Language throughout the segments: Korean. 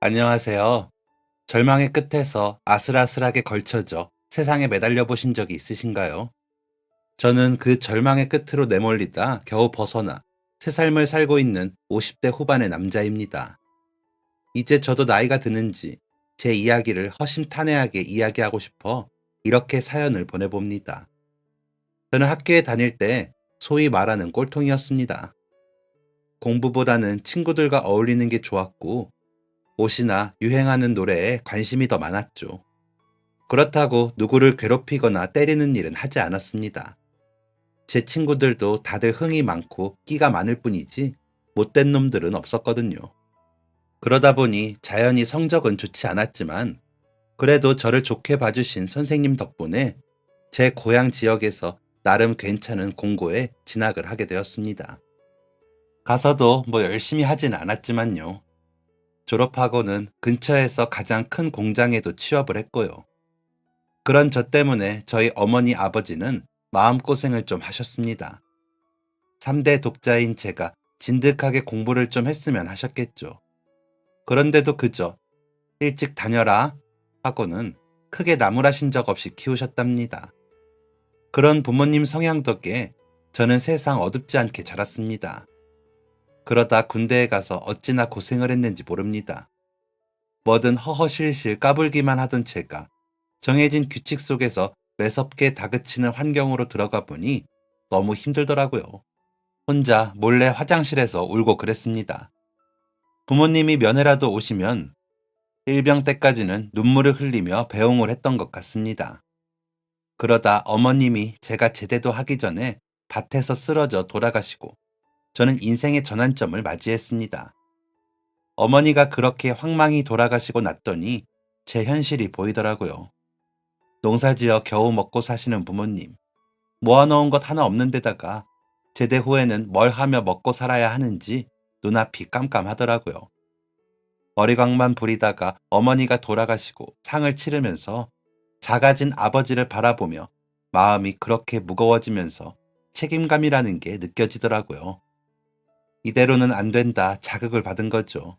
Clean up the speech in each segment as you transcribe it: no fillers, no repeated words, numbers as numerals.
안녕하세요. 절망의 끝에서 아슬아슬하게 걸쳐져 세상에 매달려 보신 적이 있으신가요? 저는 그 절망의 끝으로 내몰리다 겨우 벗어나 새 삶을 살고 있는 50대 후반의 남자입니다. 이제 저도 나이가 드는지 제 이야기를 허심탄회하게 이야기하고 싶어 이렇게 사연을 보내봅니다. 저는 학교에 다닐 때 소위 말하는 꼴통이었습니다. 공부보다는 친구들과 어울리는 게 좋았고 옷이나 유행하는 노래에 관심이 더 많았죠. 그렇다고 누구를 괴롭히거나 때리는 일은 하지 않았습니다. 제 친구들도 다들 흥이 많고 끼가 많을 뿐이지 못된 놈들은 없었거든요. 그러다 보니 자연히 성적은 좋지 않았지만 그래도 저를 좋게 봐주신 선생님 덕분에 제 고향 지역에서 나름 괜찮은 공고에 진학을 하게 되었습니다. 가서도 뭐 열심히 하진 않았지만요. 졸업하고는 근처에서 가장 큰 공장에도 취업을 했고요. 그런 저 때문에 저희 어머니 아버지는 마음고생을 좀 하셨습니다. 3대 독자인 제가 진득하게 공부를 좀 했으면 하셨겠죠. 그런데도 그저 일찍 다녀라 하고는 크게 나무라신 적 없이 키우셨답니다. 그런 부모님 성향 덕에 저는 세상 어둡지 않게 자랐습니다. 그러다 군대에 가서 어찌나 고생을 했는지 모릅니다. 뭐든 허허실실 까불기만 하던 제가 정해진 규칙 속에서 매섭게 다그치는 환경으로 들어가 보니 너무 힘들더라고요. 혼자 몰래 화장실에서 울고 그랬습니다. 부모님이 면회라도 오시면 일병 때까지는 눈물을 흘리며 배웅을 했던 것 같습니다. 그러다 어머님이 제가 제대도 하기 전에 밭에서 쓰러져 돌아가시고 저는 인생의 전환점을 맞이했습니다. 어머니가 그렇게 황망히 돌아가시고 났더니 제 현실이 보이더라고요. 농사지어 겨우 먹고 사시는 부모님, 모아놓은 것 하나 없는 데다가 제대 후에는 뭘 하며 먹고 살아야 하는지 눈앞이 깜깜하더라고요. 머리광만 부리다가 어머니가 돌아가시고 상을 치르면서 작아진 아버지를 바라보며 마음이 그렇게 무거워지면서 책임감이라는 게 느껴지더라고요. 이대로는 안 된다 자극을 받은 거죠.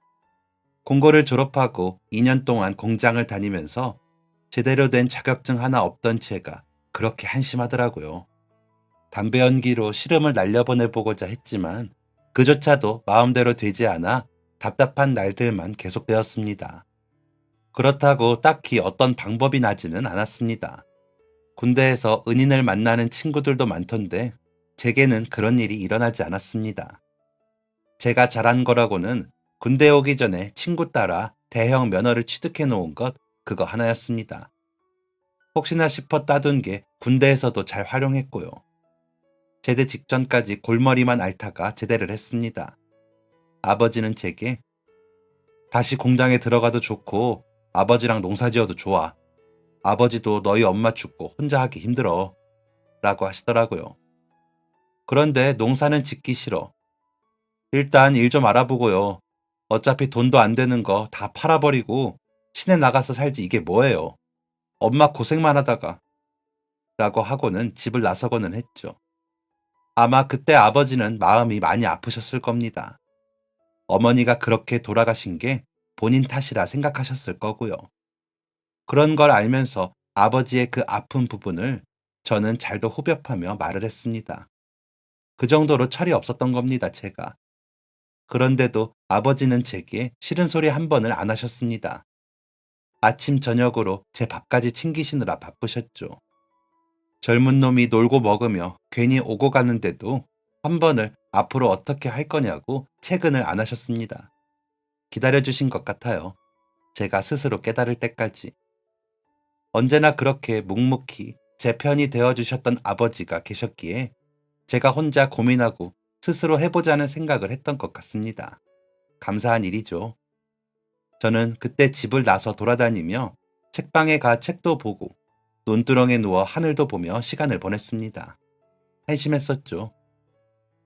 공고를 졸업하고 2년 동안 공장을 다니면서 제대로 된 자격증 하나 없던 제가 그렇게 한심하더라고요. 담배 연기로 시름을 날려보내보고자 했지만 그조차도 마음대로 되지 않아 답답한 날들만 계속되었습니다. 그렇다고 딱히 어떤 방법이 나지는 않았습니다. 군대에서 은인을 만나는 친구들도 많던데 제게는 그런 일이 일어나지 않았습니다. 제가 잘한 거라고는 군대 오기 전에 친구 따라 대형 면허를 취득해 놓은 것 그거 하나였습니다. 혹시나 싶어 따둔 게 군대에서도 잘 활용했고요. 제대 직전까지 골머리만 앓다가 제대를 했습니다. 아버지는 제게 다시 공장에 들어가도 좋고 아버지랑 농사지어도 좋아. 아버지도 너희 엄마 죽고 혼자 하기 힘들어. 라고 하시더라고요. 그런데 농사는 짓기 싫어. 일단 일 좀 알아보고요. 어차피 돈도 안 되는 거 다 팔아버리고 시내 나가서 살지 이게 뭐예요. 엄마 고생만 하다가 라고 하고는 집을 나서고는 했죠. 아마 그때 아버지는 마음이 많이 아프셨을 겁니다. 어머니가 그렇게 돌아가신 게 본인 탓이라 생각하셨을 거고요. 그런 걸 알면서 아버지의 그 아픈 부분을 저는 잘도 후벼파며 말을 했습니다. 그 정도로 철이 없었던 겁니다, 제가. 그런데도 아버지는 제게 싫은 소리 한 번을 안 하셨습니다. 아침 저녁으로 제 밥까지 챙기시느라 바쁘셨죠. 젊은 놈이 놀고 먹으며 괜히 오고 가는데도 한 번을 앞으로 어떻게 할 거냐고 채근을 안 하셨습니다. 기다려주신 것 같아요. 제가 스스로 깨달을 때까지. 언제나 그렇게 묵묵히 제 편이 되어주셨던 아버지가 계셨기에 제가 혼자 고민하고 스스로 해보자는 생각을 했던 것 같습니다. 감사한 일이죠. 저는 그때 집을 나서 돌아다니며 책방에 가 책도 보고 논두렁에 누워 하늘도 보며 시간을 보냈습니다. 한심했었죠.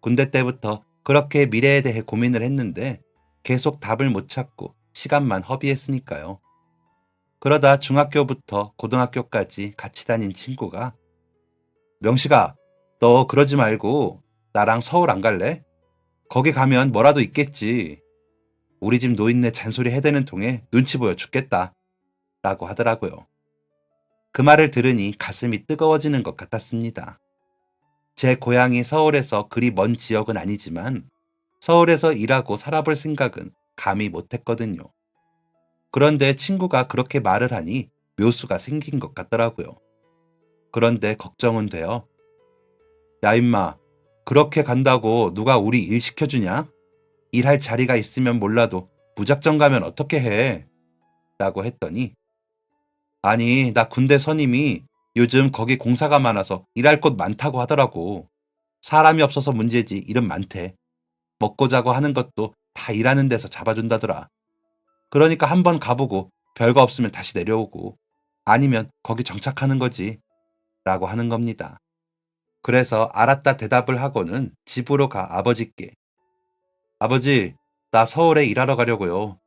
군대 때부터 그렇게 미래에 대해 고민을 했는데 계속 답을 못 찾고 시간만 허비했으니까요. 그러다 중학교부터 고등학교까지 같이 다닌 친구가 명식아, 너 그러지 말고 나랑 서울 안 갈래? 거기 가면 뭐라도 있겠지. 우리 집 노인네 잔소리 해대는 통에 눈치 보여 죽겠다 라고 하더라고요. 그 말을 들으니 가슴이 뜨거워지는 것 같았습니다. 제 고향이 서울에서 그리 먼 지역은 아니지만 서울에서 일하고 살아볼 생각은 감히 못했거든요. 그런데 친구가 그렇게 말을 하니 묘수가 생긴 것 같더라고요. 그런데 걱정은 돼요. 야 임마, 그렇게 간다고 누가 우리 일 시켜주냐? 일할 자리가 있으면 몰라도 무작정 가면 어떻게 해? 라고 했더니 아니 나 군대 선임이 요즘 거기 공사가 많아서 일할 곳 많다고 하더라고. 사람이 없어서 문제지 일은 많대. 먹고 자고 하는 것도 다 일하는 데서 잡아준다더라. 그러니까 한번 가보고 별거 없으면 다시 내려오고 아니면 거기 정착하는 거지 라고 하는 겁니다. 그래서 알았다 대답을 하고는 집으로 가 아버지께 아버지 나 서울에 일하러 가려고요.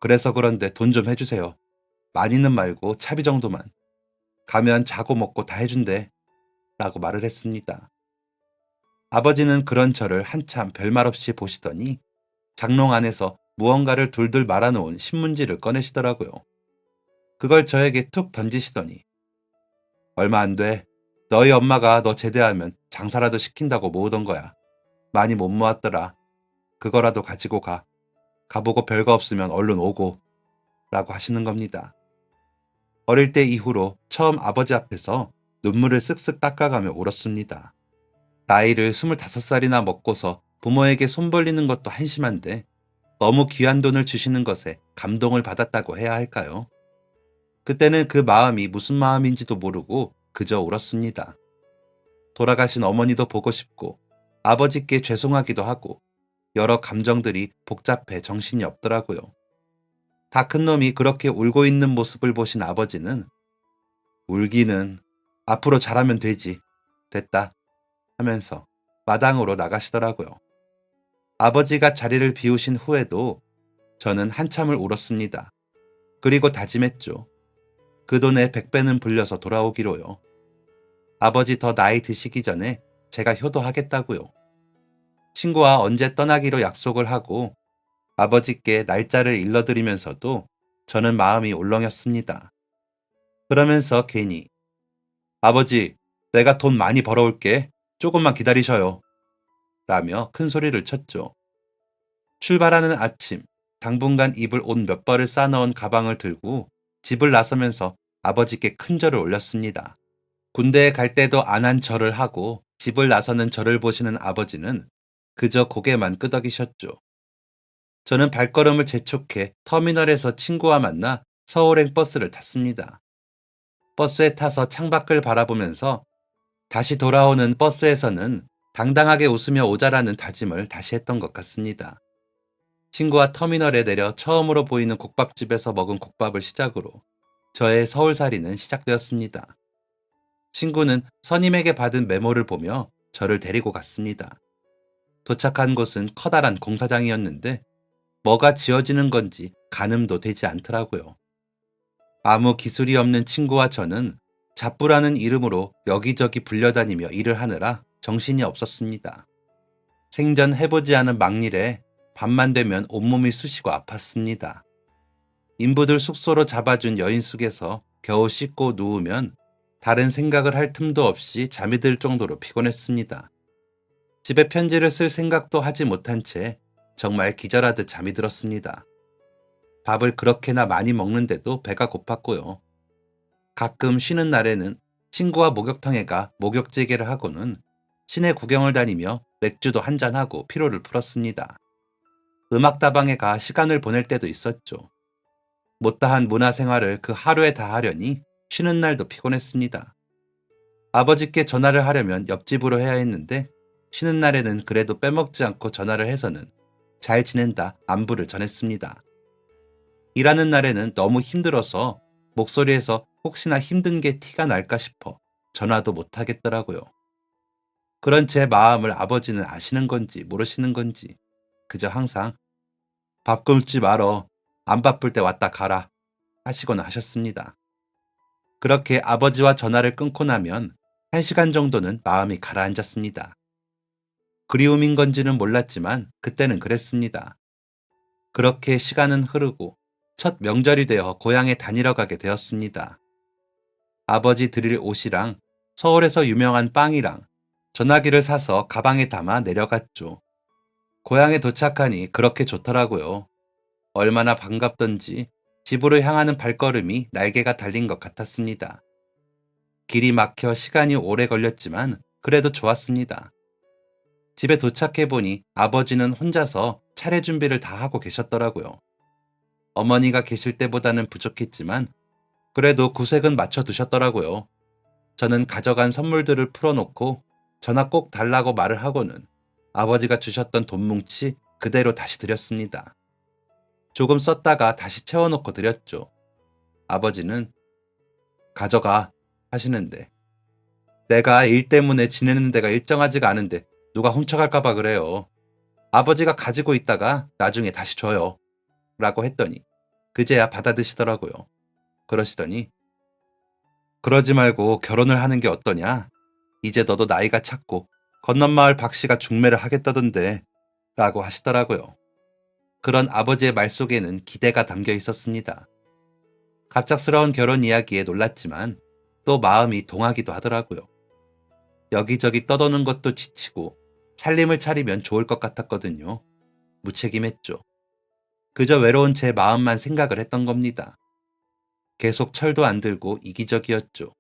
그래서 그런데 돈 좀 해주세요. 많이는 말고 차비 정도만. 가면 자고 먹고 다 해준대 라고 말을 했습니다. 아버지는 그런 저를 한참 별말 없이 보시더니 장롱 안에서 무언가를 둘둘 말아놓은 신문지를 꺼내시더라고요. 그걸 저에게 툭 던지시더니 얼마 안 돼. 너희 엄마가 너 제대하면 장사라도 시킨다고 모으던 거야. 많이 못 모았더라. 그거라도 가지고 가. 가보고 별거 없으면 얼른 오고 라고 하시는 겁니다. 어릴 때 이후로 처음 아버지 앞에서 눈물을 쓱쓱 닦아가며 울었습니다. 나이를 25살이나 먹고서 부모에게 손 벌리는 것도 한심한데 너무 귀한 돈을 주시는 것에 감동을 받았다고 해야 할까요? 그때는 그 마음이 무슨 마음인지도 모르고 그저 울었습니다. 돌아가신 어머니도 보고 싶고 아버지께 죄송하기도 하고 여러 감정들이 복잡해 정신이 없더라고요. 다 큰 놈이 그렇게 울고 있는 모습을 보신 아버지는 울기는 앞으로 잘하면 되지. 됐다. 하면서 마당으로 나가시더라고요. 아버지가 자리를 비우신 후에도 저는 한참을 울었습니다. 그리고 다짐했죠. 그 돈의 100배는 불려서 돌아오기로요. 아버지 더 나이 드시기 전에 제가 효도하겠다고요. 친구와 언제 떠나기로 약속을 하고 아버지께 날짜를 일러드리면서도 저는 마음이 울렁였습니다. 그러면서 괜히 아버지, 내가 돈 많이 벌어올게. 조금만 기다리셔요. 라며 큰 소리를 쳤죠. 출발하는 아침, 당분간 입을 옷 몇 벌을 싸넣은 가방을 들고 집을 나서면서 아버지께 큰 절을 올렸습니다. 군대에 갈 때도 안 한 절을 하고 집을 나서는 저를 보시는 아버지는 그저 고개만 끄덕이셨죠. 저는 발걸음을 재촉해 터미널에서 친구와 만나 서울행 버스를 탔습니다. 버스에 타서 창밖을 바라보면서 다시 돌아오는 버스에서는 당당하게 웃으며 오자라는 다짐을 다시 했던 것 같습니다. 친구와 터미널에 내려 처음으로 보이는 국밥집에서 먹은 국밥을 시작으로 저의 서울살이는 시작되었습니다. 친구는 선임에게 받은 메모를 보며 저를 데리고 갔습니다. 도착한 곳은 커다란 공사장이었는데 뭐가 지어지는 건지 가늠도 되지 않더라고요. 아무 기술이 없는 친구와 저는 잡부라는 이름으로 여기저기 불려다니며 일을 하느라 정신이 없었습니다. 생전 해보지 않은 막일에 밤만 되면 온몸이 쑤시고 아팠습니다. 인부들 숙소로 잡아준 여인숙에서 겨우 씻고 누우면 다른 생각을 할 틈도 없이 잠이 들 정도로 피곤했습니다. 집에 편지를 쓸 생각도 하지 못한 채 정말 기절하듯 잠이 들었습니다. 밥을 그렇게나 많이 먹는데도 배가 고팠고요. 가끔 쉬는 날에는 친구와 목욕탕에 가 목욕지게를 하고는 시내 구경을 다니며 맥주도 한잔하고 피로를 풀었습니다. 음악다방에 가 시간을 보낼 때도 있었죠. 못다한 문화생활을 그 하루에 다 하려니 쉬는 날도 피곤했습니다. 아버지께 전화를 하려면 옆집으로 해야 했는데 쉬는 날에는 그래도 빼먹지 않고 전화를 해서는 잘 지낸다 안부를 전했습니다. 일하는 날에는 너무 힘들어서 목소리에서 혹시나 힘든 게 티가 날까 싶어 전화도 못 하겠더라고요. 그런 제 마음을 아버지는 아시는 건지 모르시는 건지 그저 항상 밥 굶지 말어. 안 바쁠 때 왔다 가라 하시거나 하셨습니다. 그렇게 아버지와 전화를 끊고 나면 1시간 정도는 마음이 가라앉았습니다. 그리움인 건지는 몰랐지만 그때는 그랬습니다. 그렇게 시간은 흐르고 첫 명절이 되어 고향에 다니러 가게 되었습니다. 아버지 드릴 옷이랑 서울에서 유명한 빵이랑 전화기를 사서 가방에 담아 내려갔죠. 고향에 도착하니 그렇게 좋더라고요. 얼마나 반갑던지 집으로 향하는 발걸음이 날개가 달린 것 같았습니다. 길이 막혀 시간이 오래 걸렸지만 그래도 좋았습니다. 집에 도착해 보니 아버지는 혼자서 차례 준비를 다 하고 계셨더라고요. 어머니가 계실 때보다는 부족했지만 그래도 구색은 맞춰 두셨더라고요. 저는 가져간 선물들을 풀어놓고 전화 꼭 달라고 말을 하고는 아버지가 주셨던 돈 뭉치 그대로 다시 드렸습니다. 조금 썼다가 다시 채워놓고 드렸죠. 아버지는 가져가 하시는데 내가 일 때문에 지내는 데가 일정하지가 않은데 누가 훔쳐갈까봐 그래요. 아버지가 가지고 있다가 나중에 다시 줘요. 라고 했더니 그제야 받아드시더라고요. 그러시더니 그러지 말고 결혼을 하는 게 어떠냐? 이제 너도 나이가 찼고 건넌마을 박씨가 중매를 하겠다던데 라고 하시더라고요. 그런 아버지의 말 속에는 기대가 담겨 있었습니다. 갑작스러운 결혼 이야기에 놀랐지만 또 마음이 동하기도 하더라고요. 여기저기 떠도는 것도 지치고 살림을 차리면 좋을 것 같았거든요. 무책임했죠. 그저 외로운 제 마음만 생각을 했던 겁니다. 계속 철도 안 들고 이기적이었죠.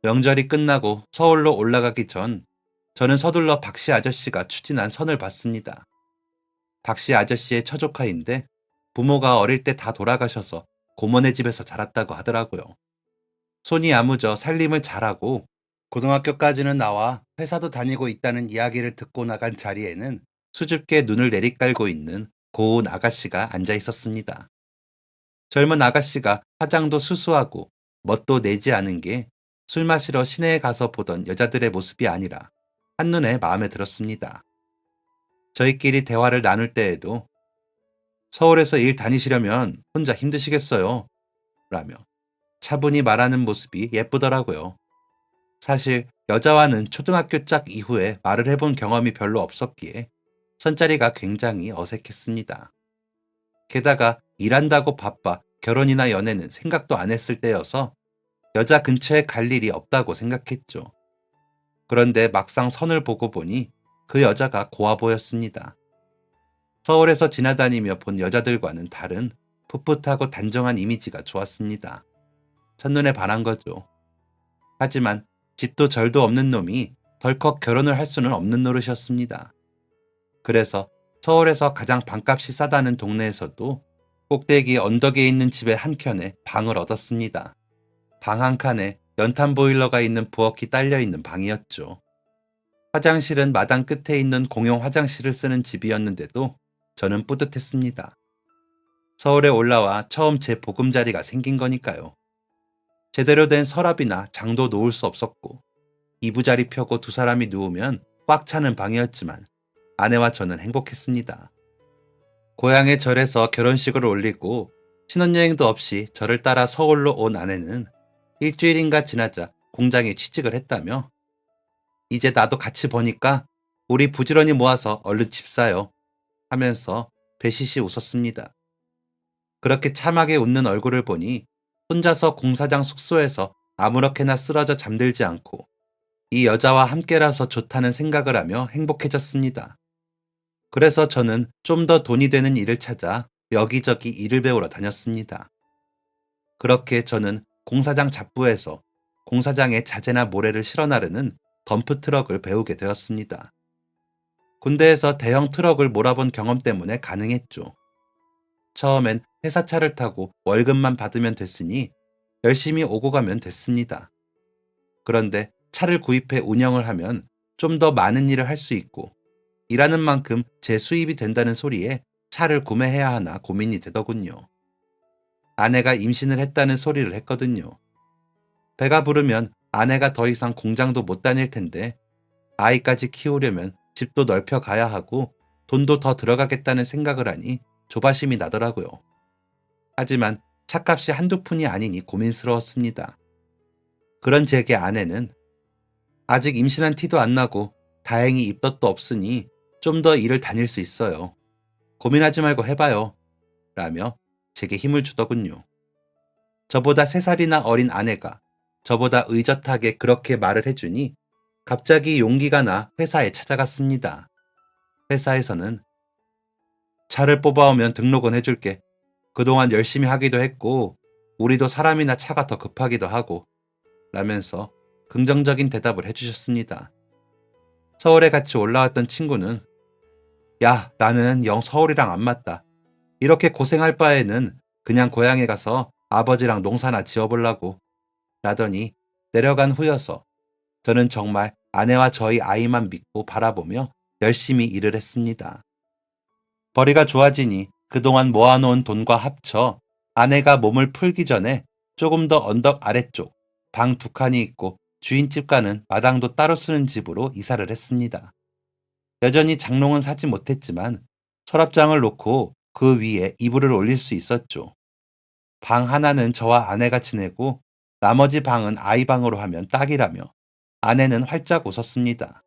명절이 끝나고 서울로 올라가기 전 저는 서둘러 박씨 아저씨가 추진한 선을 봤습니다. 박씨 아저씨의 처조카인데 부모가 어릴 때 다 돌아가셔서 고모네 집에서 자랐다고 하더라고요. 손이 야무져 살림을 잘하고 고등학교까지는 나와 회사도 다니고 있다는 이야기를 듣고 나간 자리에는 수줍게 눈을 내리깔고 있는 고운 아가씨가 앉아 있었습니다. 젊은 아가씨가 화장도 수수하고 멋도 내지 않은 게 술 마시러 시내에 가서 보던 여자들의 모습이 아니라 한눈에 마음에 들었습니다. 저희끼리 대화를 나눌 때에도 서울에서 일 다니시려면 혼자 힘드시겠어요. 라며 차분히 말하는 모습이 예쁘더라고요. 사실 여자와는 초등학교 짝 이후에 말을 해본 경험이 별로 없었기에 선자리가 굉장히 어색했습니다. 게다가 일한다고 바빠 결혼이나 연애는 생각도 안 했을 때여서 여자 근처에 갈 일이 없다고 생각했죠. 그런데 막상 선을 보고 보니 그 여자가 고와 보였습니다. 서울에서 지나다니며 본 여자들과는 다른 풋풋하고 단정한 이미지가 좋았습니다. 첫눈에 반한 거죠. 하지만 집도 절도 없는 놈이 덜컥 결혼을 할 수는 없는 노릇이었습니다. 그래서 서울에서 가장 방값이 싸다는 동네에서도 꼭대기 언덕에 있는 집의 한켠에 방을 얻었습니다. 방 한 칸에 연탄 보일러가 있는 부엌이 딸려있는 방이었죠. 화장실은 마당 끝에 있는 공용 화장실을 쓰는 집이었는데도 저는 뿌듯했습니다. 서울에 올라와 처음 제 보금자리가 생긴 거니까요. 제대로 된 서랍이나 장도 놓을 수 없었고 이부자리 펴고 두 사람이 누우면 꽉 차는 방이었지만 아내와 저는 행복했습니다. 고향의 절에서 결혼식을 올리고 신혼여행도 없이 저를 따라 서울로 온 아내는 일주일인가 지나자 공장에 취직을 했다며 이제 나도 같이 버니까 우리 부지런히 모아서 얼른 집 사요 하면서 배시시 웃었습니다. 그렇게 참하게 웃는 얼굴을 보니 혼자서 공사장 숙소에서 아무렇게나 쓰러져 잠들지 않고 이 여자와 함께라서 좋다는 생각을 하며 행복해졌습니다. 그래서 저는 좀 더 돈이 되는 일을 찾아 여기저기 일을 배우러 다녔습니다. 그렇게 저는 공사장 잡부에서 공사장에 자재나 모래를 실어 나르는 덤프 트럭을 배우게 되었습니다. 군대에서 대형 트럭을 몰아본 경험 때문에 가능했죠. 처음엔 회사 차를 타고 월급만 받으면 됐으니 열심히 오고 가면 됐습니다. 그런데 차를 구입해 운영을 하면 좀 더 많은 일을 할 수 있고 일하는 만큼 제 수입이 된다는 소리에 차를 구매해야 하나 고민이 되더군요. 아내가 임신을 했다는 소리를 했거든요. 배가 부르면 아내가 더 이상 공장도 못 다닐 텐데 아이까지 키우려면 집도 넓혀 가야 하고 돈도 더 들어가겠다는 생각을 하니 조바심이 나더라고요. 하지만 차값이 한두 푼이 아니니 고민스러웠습니다. 그런 제게 아내는 아직 임신한 티도 안 나고 다행히 입덧도 없으니 좀 더 일을 다닐 수 있어요. 고민하지 말고 해봐요. 라며 제게 힘을 주더군요. 저보다 3살이나 어린 아내가 저보다 의젓하게 그렇게 말을 해주니 갑자기 용기가 나 회사에 찾아갔습니다. 회사에서는 차를 뽑아오면 등록은 해줄게. 그동안 열심히 하기도 했고 우리도 사람이나 차가 더 급하기도 하고 라면서 긍정적인 대답을 해주셨습니다. 서울에 같이 올라왔던 친구는 야, 나는 영 서울이랑 안 맞다. 이렇게 고생할 바에는 그냥 고향에 가서 아버지랑 농사나 지어보려고 라더니 내려간 후여서 저는 정말 아내와 저희 아이만 믿고 바라보며 열심히 일을 했습니다. 벌이가 좋아지니 그동안 모아놓은 돈과 합쳐 아내가 몸을 풀기 전에 조금 더 언덕 아래쪽 방 2칸이 있고 주인집과는 마당도 따로 쓰는 집으로 이사를 했습니다. 여전히 장롱은 사지 못했지만 서랍장을 놓고 그 위에 이불을 올릴 수 있었죠. 방 하나는 저와 아내가 지내고 나머지 방은 아이 방으로 하면 딱이라며 아내는 활짝 웃었습니다.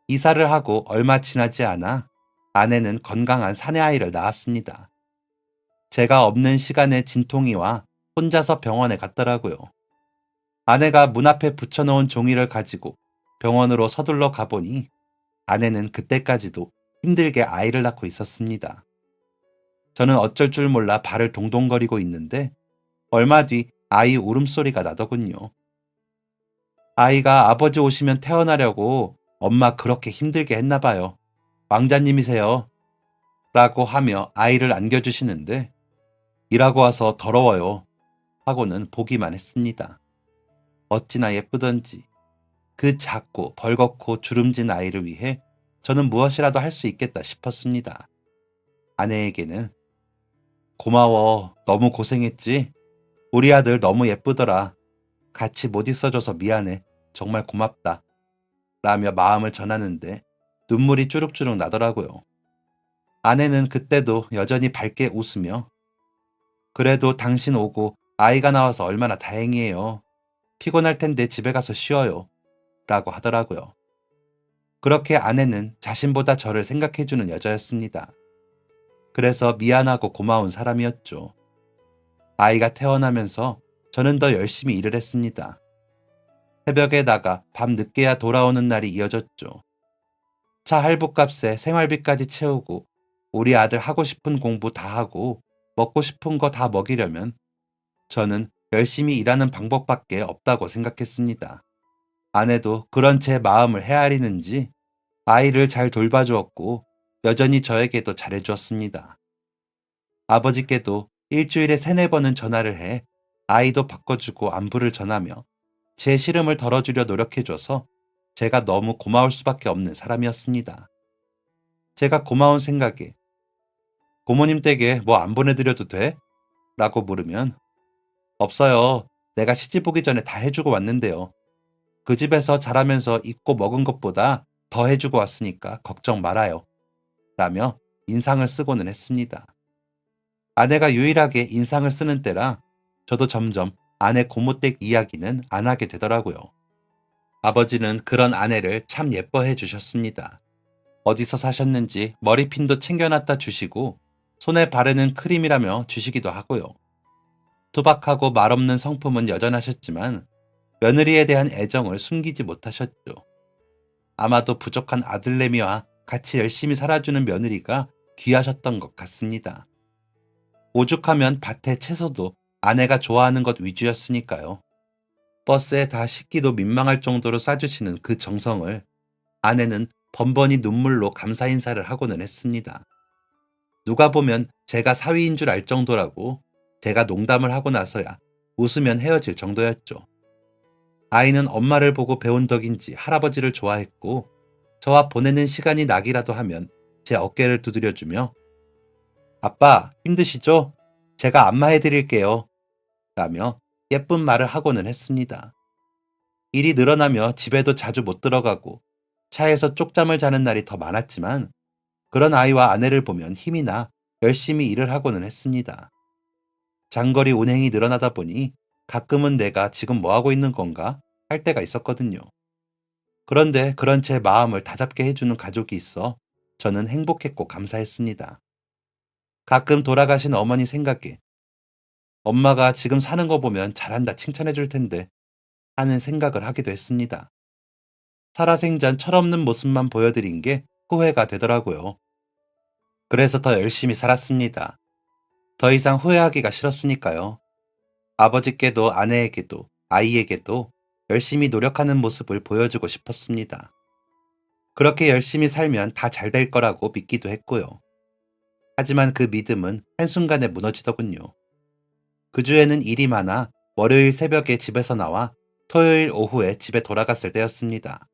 이사를 하고 얼마 지나지 않아 아내는 건강한 사내아이를 낳았습니다. 제가 없는 시간에 진통이와 혼자서 병원에 갔더라고요. 아내가 문 앞에 붙여놓은 종이를 가지고 병원으로 서둘러 가보니 아내는 그때까지도 힘들게 아이를 낳고 있었습니다. 저는 어쩔 줄 몰라 발을 동동거리고 있는데 얼마 뒤 아이 울음소리가 나더군요. 아이가 아버지 오시면 태어나려고 엄마 그렇게 힘들게 했나 봐요. 왕자님이세요. 라고 하며 아이를 안겨주시는데 일하고 와서 더러워요. 하고는 보기만 했습니다. 어찌나 예쁘던지 그 작고 벌겋고 주름진 아이를 위해 저는 무엇이라도 할 수 있겠다 싶었습니다. 아내에게는 고마워. 너무 고생했지? 우리 아들 너무 예쁘더라. 같이 못 있어줘서 미안해. 정말 고맙다. 라며 마음을 전하는데 눈물이 주룩주룩 나더라고요. 아내는 그때도 여전히 밝게 웃으며 그래도 당신 오고 아이가 나와서 얼마나 다행이에요. 피곤할 텐데 집에 가서 쉬어요. 라고 하더라고요. 그렇게 아내는 자신보다 저를 생각해주는 여자였습니다. 그래서 미안하고 고마운 사람이었죠. 아이가 태어나면서 저는 더 열심히 일을 했습니다. 새벽에 나가 밤 늦게야 돌아오는 날이 이어졌죠. 차 할부값에 생활비까지 채우고 우리 아들 하고 싶은 공부 다 하고 먹고 싶은 거 다 먹이려면 저는 열심히 일하는 방법밖에 없다고 생각했습니다. 아내도 그런 제 마음을 헤아리는지 아이를 잘 돌봐주었고 여전히 저에게도 잘해주었습니다. 아버지께도 일주일에 3-4번은 전화를 해 아이도 바꿔주고 안부를 전하며 제 시름을 덜어주려 노력해줘서 제가 너무 고마울 수밖에 없는 사람이었습니다. 제가 고마운 생각에 고모님 댁에 뭐 안 보내드려도 돼? 라고 물으면 없어요. 내가 시집 오기 전에 다 해주고 왔는데요. 그 집에서 자라면서 입고 먹은 것보다 더 해주고 왔으니까 걱정 말아요. 라며 인상을 쓰고는 했습니다. 아내가 유일하게 인상을 쓰는 때라 저도 점점 아내 고모댁 이야기는 안 하게 되더라고요. 아버지는 그런 아내를 참 예뻐해 주셨습니다. 어디서 사셨는지 머리핀도 챙겨놨다 주시고 손에 바르는 크림이라며 주시기도 하고요. 투박하고 말없는 성품은 여전하셨지만 며느리에 대한 애정을 숨기지 못하셨죠. 아마도 부족한 아들내미와 같이 열심히 살아주는 며느리가 귀하셨던 것 같습니다. 오죽하면 밭에 채소도 아내가 좋아하는 것 위주였으니까요. 버스에 다 싣기도 민망할 정도로 싸주시는 그 정성을 아내는 번번이 눈물로 감사 인사를 하고는 했습니다. 누가 보면 제가 사위인 줄 알 정도라고 제가 농담을 하고 나서야 웃으면 헤어질 정도였죠. 아이는 엄마를 보고 배운 덕인지 할아버지를 좋아했고 저와 보내는 시간이 낙이라도 하면 제 어깨를 두드려주며 아빠 힘드시죠? 제가 안마해드릴게요. 라며 예쁜 말을 하고는 했습니다. 일이 늘어나며 집에도 자주 못 들어가고 차에서 쪽잠을 자는 날이 더 많았지만 그런 아이와 아내를 보면 힘이 나 열심히 일을 하고는 했습니다. 장거리 운행이 늘어나다 보니 가끔은 내가 지금 뭐 하고 있는 건가 할 때가 있었거든요. 그런데 그런 제 마음을 다잡게 해주는 가족이 있어 저는 행복했고 감사했습니다. 가끔 돌아가신 어머니 생각에 엄마가 지금 사는 거 보면 잘한다 칭찬해 줄 텐데 하는 생각을 하기도 했습니다. 살아생전 철없는 모습만 보여드린 게 후회가 되더라고요. 그래서 더 열심히 살았습니다. 더 이상 후회하기가 싫었으니까요. 아버지께도 아내에게도 아이에게도 열심히 노력하는 모습을 보여주고 싶었습니다. 그렇게 열심히 살면 다 잘 될 거라고 믿기도 했고요. 하지만 그 믿음은 한순간에 무너지더군요. 그 주에는 일이 많아 월요일 새벽에 집에서 나와 토요일 오후에 집에 돌아갔을 때였습니다.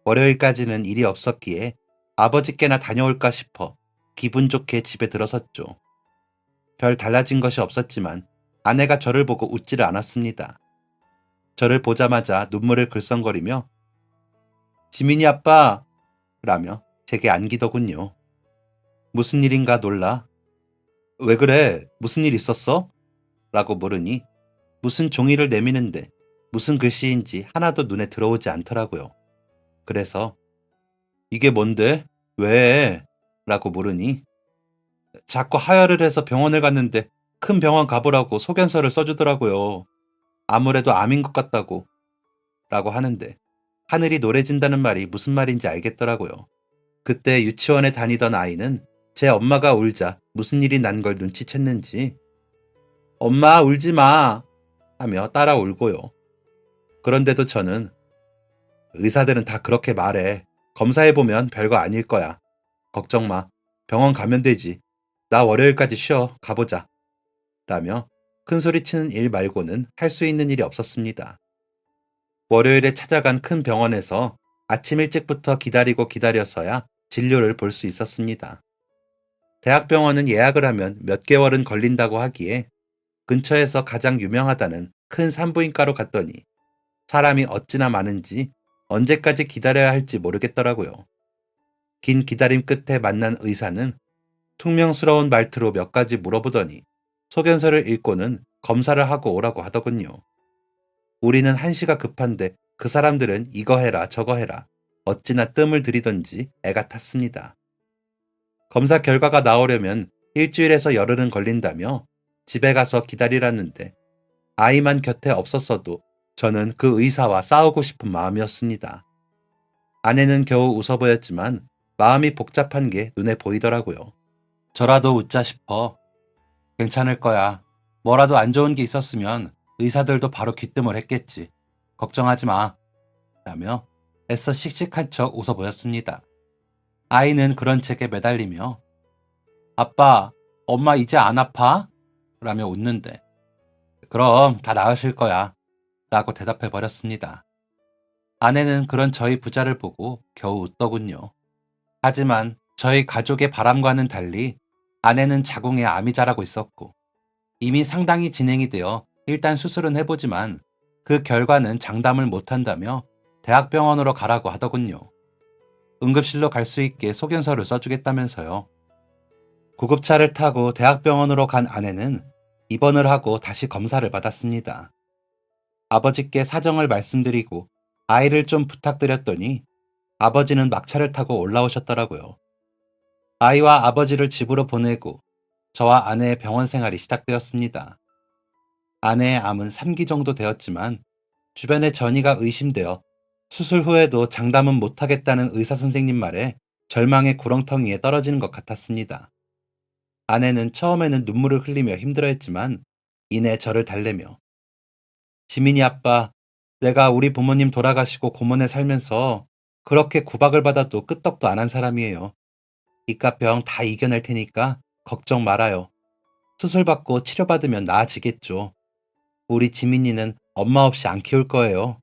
월요일까지는 일이 없었기에 아버지께나 다녀올까 싶어 기분 좋게 집에 들어섰죠. 별 달라진 것이 없었지만 아내가 저를 보고 웃지를 않았습니다. 저를 보자마자 눈물을 글썽거리며 지민이 아빠! 라며 제게 안기더군요. 무슨 일인가 놀라 왜 그래? 무슨 일 있었어? 라고 물으니 무슨 종이를 내미는데 무슨 글씨인지 하나도 눈에 들어오지 않더라고요. 그래서 이게 뭔데? 왜? 라고 물으니 자꾸 하혈을 해서 병원을 갔는데 큰 병원 가보라고 소견서를 써주더라고요. 아무래도 암인 것 같다고 라고 하는데 하늘이 노래진다는 말이 무슨 말인지 알겠더라고요. 그때 유치원에 다니던 아이는 제 엄마가 울자 무슨 일이 난 걸 눈치챘는지 엄마 울지 마 하며 따라 울고요. 그런데도 저는 의사들은 다 그렇게 말해. 검사해보면 별거 아닐 거야. 걱정 마. 병원 가면 되지. 나 월요일까지 쉬어. 가보자. 라며 큰소리치는 일 말고는 할 수 있는 일이 없었습니다. 월요일에 찾아간 큰 병원에서 아침 일찍부터 기다리고 기다려서야 진료를 볼 수 있었습니다. 대학병원은 예약을 하면 몇 개월은 걸린다고 하기에 근처에서 가장 유명하다는 큰 산부인과로 갔더니 사람이 어찌나 많은지 언제까지 기다려야 할지 모르겠더라고요. 긴 기다림 끝에 만난 의사는 퉁명스러운 말투로 몇 가지 물어보더니 소견서를 읽고는 검사를 하고 오라고 하더군요. 우리는 한시가 급한데 그 사람들은 이거 해라 저거 해라 어찌나 뜸을 들이던지 애가 탔습니다. 검사 결과가 나오려면 일주일에서 열흘은 걸린다며 집에 가서 기다리라는데 아이만 곁에 없었어도 저는 그 의사와 싸우고 싶은 마음이었습니다. 아내는 겨우 웃어 보였지만 마음이 복잡한 게 눈에 보이더라고요. 저라도 웃자 싶어. 괜찮을 거야. 뭐라도 안 좋은 게 있었으면 의사들도 바로 귀뜸을 했겠지. 걱정하지 마. 라며 애써 씩씩한 척 웃어 보였습니다. 아이는 그런 책에 매달리며 아빠, 엄마 이제 안 아파? 라며 웃는데 그럼 다 나으실 거야. 라고 대답해 버렸습니다. 아내는 그런 저희 부자를 보고 겨우 웃더군요. 하지만 저희 가족의 바람과는 달리 아내는 자궁에 암이 자라고 있었고 이미 상당히 진행이 되어 일단 수술은 해보지만 그 결과는 장담을 못한다며 대학병원으로 가라고 하더군요. 응급실로 갈 수 있게 소견서를 써주겠다면서요. 구급차를 타고 대학병원으로 간 아내는 입원을 하고 다시 검사를 받았습니다. 아버지께 사정을 말씀드리고 아이를 좀 부탁드렸더니 아버지는 막차를 타고 올라오셨더라고요. 아이와 아버지를 집으로 보내고 저와 아내의 병원 생활이 시작되었습니다. 아내의 암은 3기 정도 되었지만 주변의 전이가 의심되어 수술 후에도 장담은 못하겠다는 의사 선생님 말에 절망의 구렁텅이에 떨어지는 것 같았습니다. 아내는 처음에는 눈물을 흘리며 힘들어했지만 이내 저를 달래며 지민이 아빠, 내가 우리 부모님 돌아가시고 고문에 살면서 그렇게 구박을 받아도 끄떡도 안 한 사람이에요. 이깟병 다 이겨낼 테니까 걱정 말아요. 수술받고 치료받으면 나아지겠죠. 우리 지민이는 엄마 없이 안 키울 거예요.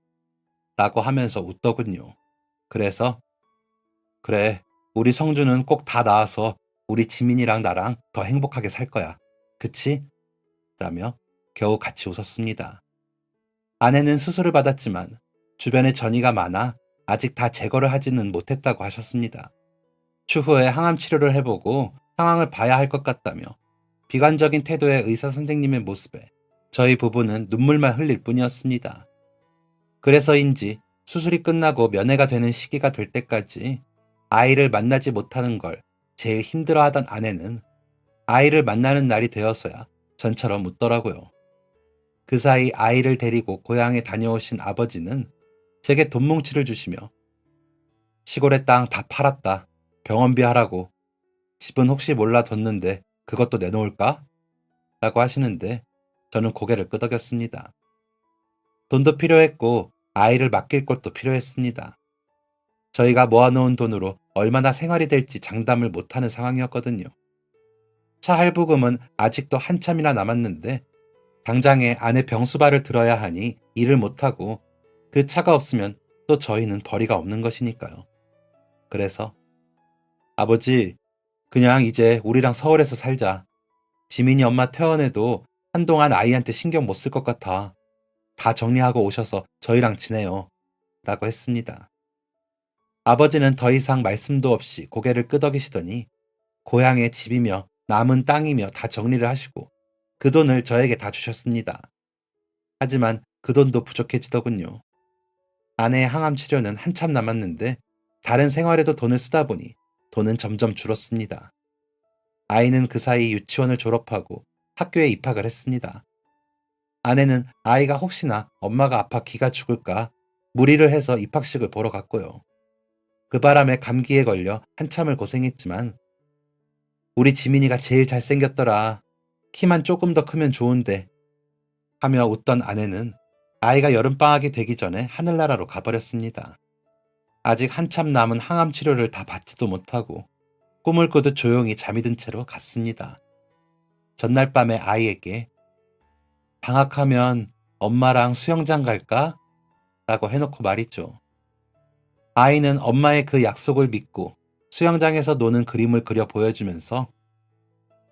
라고 하면서 웃더군요. 그래서 그래, 우리 성주는 꼭 다 나아서 우리 지민이랑 나랑 더 행복하게 살 거야. 그치? 라며 겨우 같이 웃었습니다. 아내는 수술을 받았지만 주변에 전이가 많아 아직 다 제거를 하지는 못했다고 하셨습니다. 추후에 항암 치료를 해보고 상황을 봐야 할 것 같다며 비관적인 태도의 의사 선생님의 모습에 저희 부부는 눈물만 흘릴 뿐이었습니다. 그래서인지 수술이 끝나고 면회가 되는 시기가 될 때까지 아이를 만나지 못하는 걸 제일 힘들어하던 아내는 아이를 만나는 날이 되어서야 전처럼 웃더라고요. 그 사이 아이를 데리고 고향에 다녀오신 아버지는 제게 돈뭉치를 주시며 시골의 땅 다 팔았다. 병원비 하라고. 집은 혹시 몰라 뒀는데 그것도 내놓을까? 라고 하시는데 저는 고개를 끄덕였습니다. 돈도 필요했고 아이를 맡길 것도 필요했습니다. 저희가 모아놓은 돈으로 얼마나 생활이 될지 장담을 못하는 상황이었거든요. 차 할부금은 아직도 한참이나 남았는데 당장에 아내 병수발을 들어야 하니 일을 못하고 그 차가 없으면 또 저희는 벌이가 없는 것이니까요. 그래서 아버지, 그냥 이제 우리랑 서울에서 살자. 지민이 엄마 퇴원해도 한동안 아이한테 신경 못 쓸 것 같아. 다 정리하고 오셔서 저희랑 지내요. 라고 했습니다. 아버지는 더 이상 말씀도 없이 고개를 끄덕이시더니 고향의 집이며 남은 땅이며 다 정리를 하시고 그 돈을 저에게 다 주셨습니다. 하지만 그 돈도 부족해지더군요. 아내의 항암 치료는 한참 남았는데 다른 생활에도 돈을 쓰다 보니 돈은 점점 줄었습니다. 아이는 그 사이 유치원을 졸업하고 학교에 입학을 했습니다. 아내는 아이가 혹시나 엄마가 아파 기가 죽을까 무리를 해서 입학식을 보러 갔고요. 그 바람에 감기에 걸려 한참을 고생했지만 우리 지민이가 제일 잘생겼더라. 키만 조금 더 크면 좋은데 하며 웃던 아내는 아이가 여름방학이 되기 전에 하늘나라로 가버렸습니다. 아직 한참 남은 항암 치료를 다 받지도 못하고 꿈을 꾸듯 조용히 잠이 든 채로 갔습니다. 전날 밤에 아이에게 방학하면 엄마랑 수영장 갈까? 라고 해놓고 말이죠. 아이는 엄마의 그 약속을 믿고 수영장에서 노는 그림을 그려 보여주면서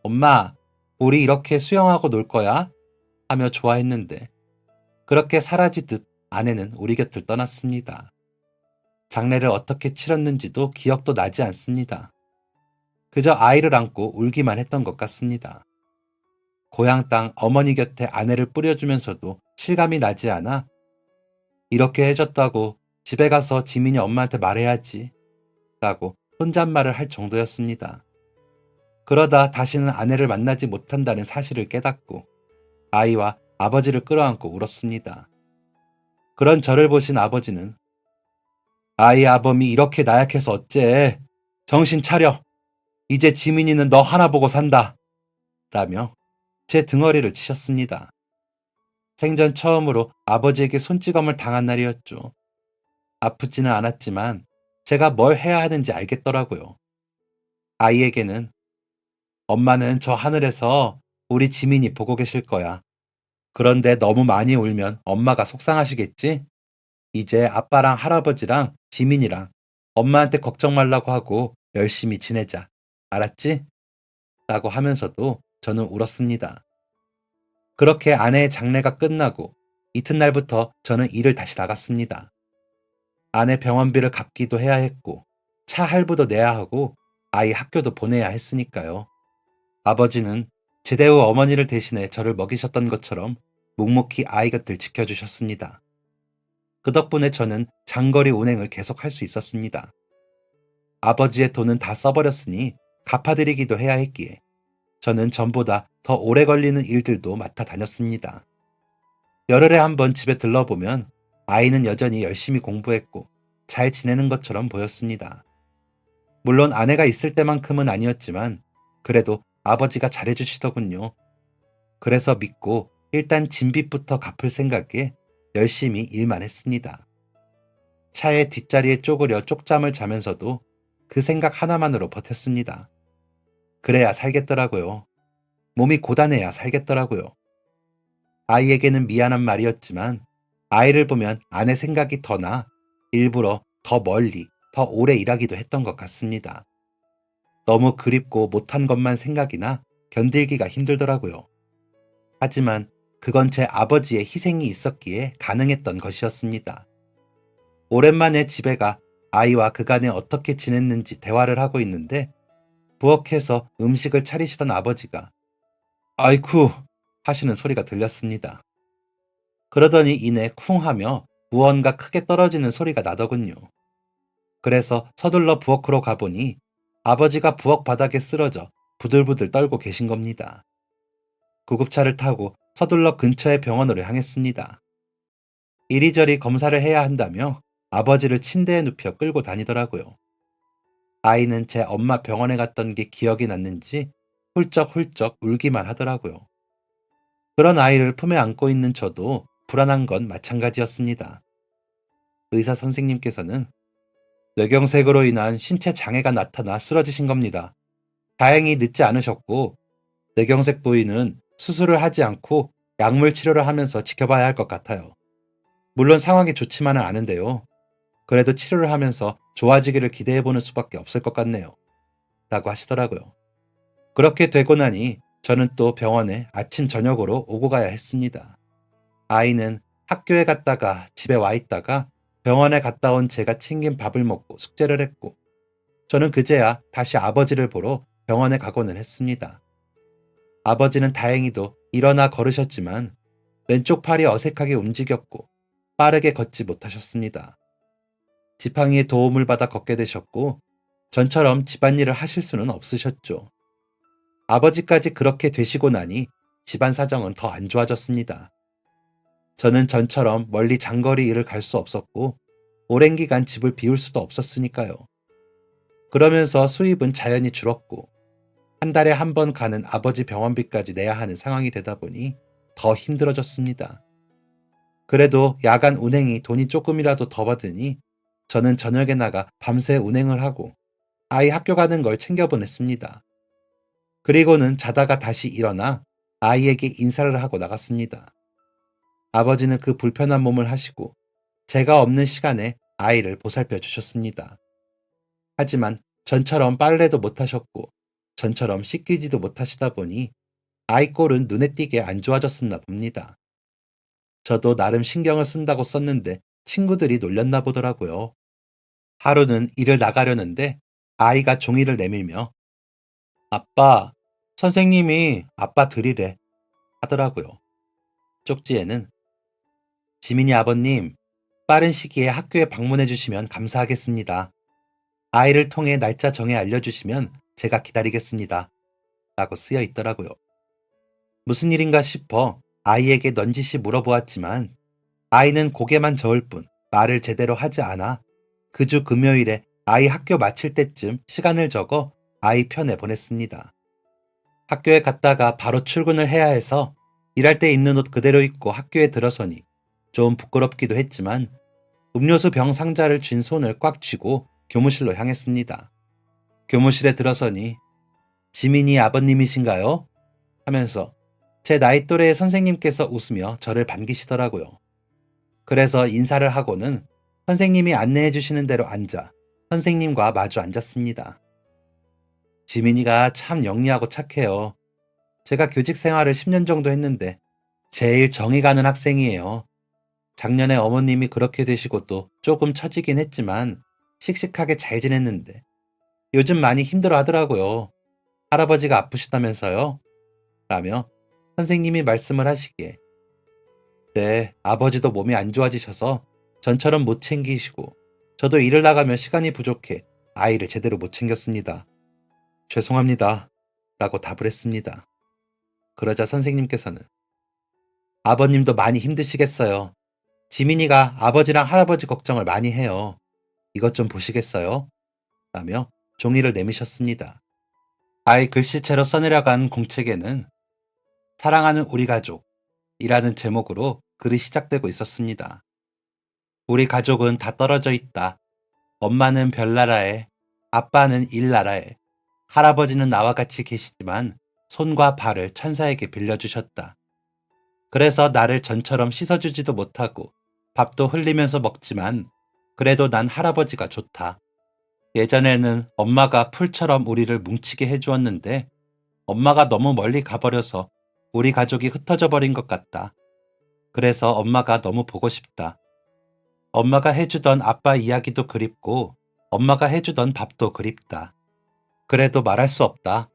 엄마, 우리 이렇게 수영하고 놀 거야? 하며 좋아했는데 그렇게 사라지듯 아내는 우리 곁을 떠났습니다. 장례를 어떻게 치렀는지도 기억도 나지 않습니다. 그저 아이를 안고 울기만 했던 것 같습니다. 고향 땅 어머니 곁에 아내를 뿌려주면서도 실감이 나지 않아 이렇게 해줬다고 집에 가서 지민이 엄마한테 말해야지 라고 혼잣말을 할 정도였습니다. 그러다 다시는 아내를 만나지 못한다는 사실을 깨닫고 아이와 아버지를 끌어안고 울었습니다. 그런 저를 보신 아버지는 아이 아범이 이렇게 나약해서 어째? 정신 차려. 이제 지민이는 너 하나 보고 산다. 라며 제 등허리를 치셨습니다. 생전 처음으로 아버지에게 손찌검을 당한 날이었죠. 아프지는 않았지만 제가 뭘 해야 하는지 알겠더라고요. 아이에게는 엄마는 저 하늘에서 우리 지민이 보고 계실 거야. 그런데 너무 많이 울면 엄마가 속상하시겠지? 이제 아빠랑 할아버지랑 지민이랑 엄마한테 걱정 말라고 하고 열심히 지내자. 알았지? 라고 하면서도 저는 울었습니다. 그렇게 아내의 장례가 끝나고 이튿날부터 저는 일을 다시 나갔습니다. 아내 병원비를 갚기도 해야 했고 차 할부도 내야 하고 아이 학교도 보내야 했으니까요. 아버지는 제대 후 어머니를 대신해 저를 먹이셨던 것처럼 묵묵히 아이 곁을 지켜주셨습니다. 그 덕분에 저는 장거리 운행을 계속할 수 있었습니다. 아버지의 돈은 다 써버렸으니 갚아드리기도 해야 했기에 저는 전보다 더 오래 걸리는 일들도 맡아 다녔습니다. 열흘에 한 번 집에 들러보면 아이는 여전히 열심히 공부했고 잘 지내는 것처럼 보였습니다. 물론 아내가 있을 때만큼은 아니었지만 그래도 아버지가 잘해주시더군요. 그래서 믿고 일단 진빚부터 갚을 생각에 열심히 일만 했습니다. 차의 뒷자리에 쪼그려 쪽잠을 자면서도 그 생각 하나만으로 버텼습니다. 그래야 살겠더라고요. 몸이 고단해야 살겠더라고요. 아이에게는 미안한 말이었지만 아이를 보면 아내 생각이 더 나 일부러 더 멀리, 더 오래 일하기도 했던 것 같습니다. 너무 그립고 못한 것만 생각이 나 견딜기가 힘들더라고요. 하지만 그건 제 아버지의 희생이 있었기에 가능했던 것이었습니다. 오랜만에 집에 가 아이와 그간에 어떻게 지냈는지 대화를 하고 있는데 부엌에서 음식을 차리시던 아버지가 아이쿠 하시는 소리가 들렸습니다. 그러더니 이내 쿵 하며 무언가 크게 떨어지는 소리가 나더군요. 그래서 서둘러 부엌으로 가보니 아버지가 부엌 바닥에 쓰러져 부들부들 떨고 계신 겁니다. 구급차를 타고 서둘러 근처의 병원으로 향했습니다. 이리저리 검사를 해야 한다며 아버지를 침대에 눕혀 끌고 다니더라고요. 아이는 제 엄마 병원에 갔던 게 기억이 났는지 훌쩍훌쩍 울기만 하더라고요. 그런 아이를 품에 안고 있는 저도 불안한 건 마찬가지였습니다. 의사 선생님께서는 뇌경색으로 인한 신체 장애가 나타나 쓰러지신 겁니다. 다행히 늦지 않으셨고 뇌경색 부위는 수술을 하지 않고 약물 치료를 하면서 지켜봐야 할 것 같아요. 물론 상황이 좋지만은 않은데요. 그래도 치료를 하면서 좋아지기를 기대해보는 수밖에 없을 것 같네요. 라고 하시더라고요. 그렇게 되고 나니 저는 또 병원에 아침 저녁으로 오고 가야 했습니다. 아이는 학교에 갔다가 집에 와 있다가 병원에 갔다 온 제가 챙긴 밥을 먹고 숙제를 했고 저는 그제야 다시 아버지를 보러 병원에 가고는 했습니다. 아버지는 다행히도 일어나 걸으셨지만 왼쪽 팔이 어색하게 움직였고 빠르게 걷지 못하셨습니다. 지팡이의 도움을 받아 걷게 되셨고 전처럼 집안일을 하실 수는 없으셨죠. 아버지까지 그렇게 되시고 나니 집안 사정은 더 안 좋아졌습니다. 저는 전처럼 멀리 장거리 일을 갈 수 없었고 오랜 기간 집을 비울 수도 없었으니까요. 그러면서 수입은 자연히 줄었고 한 달에 한 번 가는 아버지 병원비까지 내야 하는 상황이 되다 보니 더 힘들어졌습니다. 그래도 야간 운행이 돈이 조금이라도 더 받으니 저는 저녁에 나가 밤새 운행을 하고 아이 학교 가는 걸 챙겨 보냈습니다. 그리고는 자다가 다시 일어나 아이에게 인사를 하고 나갔습니다. 아버지는 그 불편한 몸을 하시고 제가 없는 시간에 아이를 보살펴 주셨습니다. 하지만 전처럼 빨래도 못하셨고 전처럼 씻기지도 못하시다 보니 아이 꼴은 눈에 띄게 안 좋아졌었나 봅니다. 저도 나름 신경을 쓴다고 썼는데 친구들이 놀렸나 보더라고요. 하루는 일을 나가려는데 아이가 종이를 내밀며 아빠, 선생님이 아빠 들이래 하더라고요. 쪽지에는 지민이 아버님, 빠른 시기에 학교에 방문해 주시면 감사하겠습니다. 아이를 통해 날짜 정해 알려주시면 제가 기다리겠습니다. 라고 쓰여 있더라고요. 무슨 일인가 싶어 아이에게 넌지시 물어보았지만 아이는 고개만 저을 뿐 말을 제대로 하지 않아 그 주 금요일에 아이 학교 마칠 때쯤 시간을 적어 아이 편에 보냈습니다. 학교에 갔다가 바로 출근을 해야 해서 일할 때 입는 옷 그대로 입고 학교에 들어서니 좀 부끄럽기도 했지만 음료수 병 상자를 쥔 손을 꽉 쥐고 교무실로 향했습니다. 교무실에 들어서니 지민이 아버님이신가요? 하면서 제 나이 또래의 선생님께서 웃으며 저를 반기시더라고요. 그래서 인사를 하고는 선생님이 안내해 주시는 대로 앉아 선생님과 마주 앉았습니다. 지민이가 참 영리하고 착해요. 제가 교직 생활을 10년 정도 했는데 제일 정이 가는 학생이에요. 작년에 어머님이 그렇게 되시고 또 조금 처지긴 했지만 씩씩하게 잘 지냈는데 요즘 많이 힘들어 하더라고요. 할아버지가 아프시다면서요? 라며 선생님이 말씀을 하시기에 네, 아버지도 몸이 안 좋아지셔서 전처럼 못 챙기시고 저도 일을 나가면 시간이 부족해 아이를 제대로 못 챙겼습니다. 죄송합니다. 라고 답을 했습니다. 그러자 선생님께서는 아버님도 많이 힘드시겠어요. 지민이가 아버지랑 할아버지 걱정을 많이 해요. 이것 좀 보시겠어요? 라며 종이를 내미셨습니다. 아이 글씨체로 써내려간 공책에는 사랑하는 우리 가족이라는 제목으로 글이 시작되고 있었습니다. 우리 가족은 다 떨어져 있다. 엄마는 별나라에, 아빠는 일나라에, 할아버지는 나와 같이 계시지만 손과 발을 천사에게 빌려주셨다. 그래서 나를 전처럼 씻어주지도 못하고 밥도 흘리면서 먹지만 그래도 난 할아버지가 좋다. 예전에는 엄마가 풀처럼 우리를 뭉치게 해주었는데 엄마가 너무 멀리 가버려서 우리 가족이 흩어져 버린 것 같다. 그래서 엄마가 너무 보고 싶다. 엄마가 해주던 아빠 이야기도 그립고 엄마가 해주던 밥도 그립다. 그래도 말할 수 없다.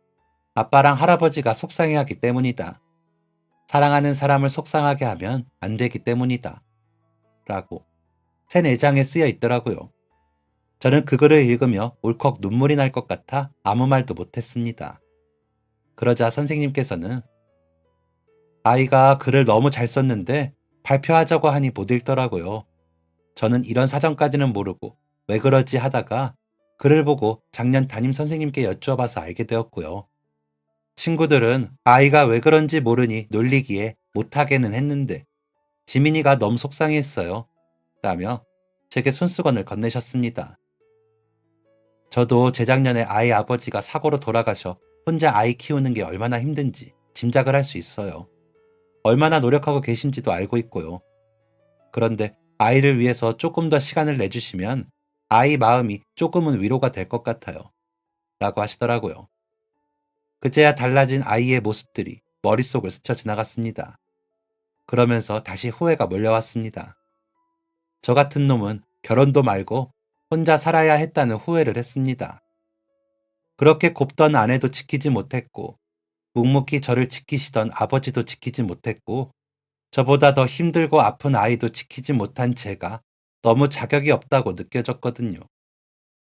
아빠랑 할아버지가 속상해하기 때문이다. 사랑하는 사람을 속상하게 하면 안 되기 때문이다. 라고 새 4장에 쓰여 있더라고요. 저는 그 글을 읽으며 울컥 눈물이 날 것 같아 아무 말도 못했습니다. 그러자 선생님께서는 아이가 글을 너무 잘 썼는데 발표하자고 하니 못 읽더라고요. 저는 이런 사정까지는 모르고 왜 그러지 하다가 글을 보고 작년 담임 선생님께 여쭈어봐서 알게 되었고요. 친구들은 아이가 왜 그런지 모르니 놀리기에 못하게는 했는데 지민이가 너무 속상해했어요. 라며 제게 손수건을 건네셨습니다. 저도 재작년에 아이 아버지가 사고로 돌아가셔 혼자 아이 키우는 게 얼마나 힘든지 짐작을 할 수 있어요. 얼마나 노력하고 계신지도 알고 있고요. 그런데 아이를 위해서 조금 더 시간을 내주시면 아이 마음이 조금은 위로가 될 것 같아요. 라고 하시더라고요. 그제야 달라진 아이의 모습들이 머릿속을 스쳐 지나갔습니다. 그러면서 다시 후회가 몰려왔습니다. 저 같은 놈은 결혼도 말고 혼자 살아야 했다는 후회를 했습니다. 그렇게 곱던 아내도 지키지 못했고 묵묵히 저를 지키시던 아버지도 지키지 못했고 저보다 더 힘들고 아픈 아이도 지키지 못한 제가 너무 자격이 없다고 느껴졌거든요.